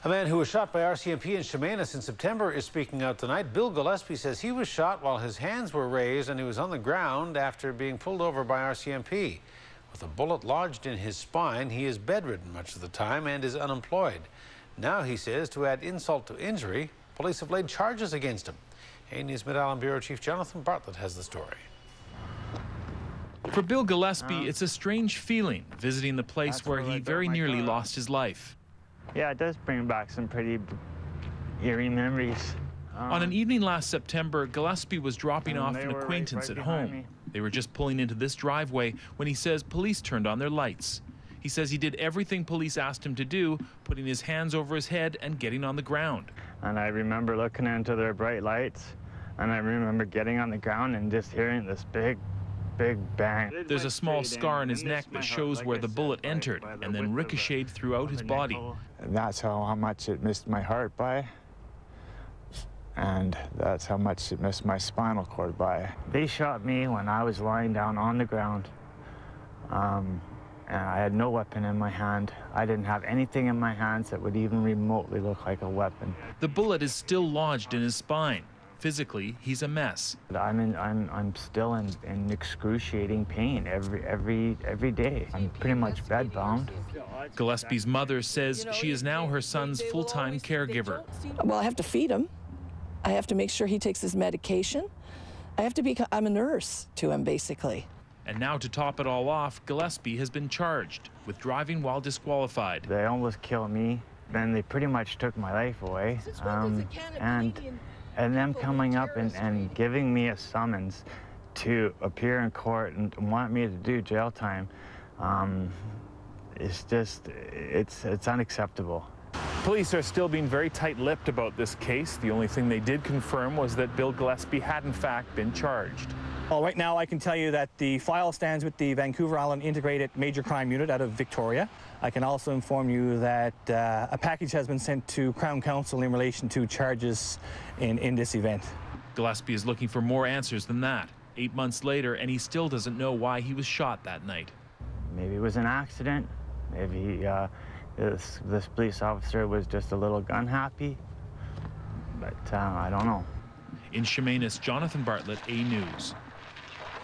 A man who was shot by RCMP in Chemainus in September is speaking out tonight. Bill Gillespie says he was shot while his hands were raised and he was on the ground after being pulled over by RCMP. With a bullet lodged in his spine, he is bedridden much of the time and is unemployed. Now, he says, to add insult to injury, police have laid charges against him. A News Mid-Island Bureau Chief Jonathan Bartlett has the story. For Bill Gillespie, it's a strange feeling visiting the place where he very nearly lost his life. Yeah, it does bring back some pretty eerie memories. On an evening last September, Gillespie was dropping off an acquaintance at home. They were just pulling into this driveway when he says police turned on their lights. He says he did everything police asked him to do, putting his hands over his head and getting on the ground. And I remember looking into their bright lights, and I remember getting on the ground and just hearing this big bang. There's a small scar on his neck that shows where the bullet entered and then ricocheted throughout his body. And that's how much it missed my heart by, and that's how much it missed my spinal cord by. They shot me when I was lying down on the ground, and I had no weapon in my hand. I didn't have anything in my hands that would even remotely look like a weapon. The bullet is still lodged in his spine. Physically, he's a mess. I'm still in excruciating pain every day. I'm pretty much bedbound. Gillespie's mother says she is now her son's full-time caregiver. Well, I have to feed him. I have to make sure he takes his medication. I'm a nurse to him, basically. And now, to top it all off, Gillespie has been charged with driving while disqualified. They almost killed me, then they pretty much took my life away. And them coming up and giving me a summons to appear in court and want me to do jail time, it's unacceptable. Police are still being very tight-lipped about this case. The only thing they did confirm was that Bill Gillespie had in fact been charged. Well, right now I can tell you that the file stands with the Vancouver Island Integrated Major Crime Unit out of Victoria. I can also inform you that a package has been sent to Crown Counsel in relation to charges in this event. Gillespie is looking for more answers than that. 8 months later, and he still doesn't know why he was shot that night. Maybe it was an accident. Maybe this police officer was just a little gun happy. But I don't know. In Chemainus, Jonathan Bartlett, A News.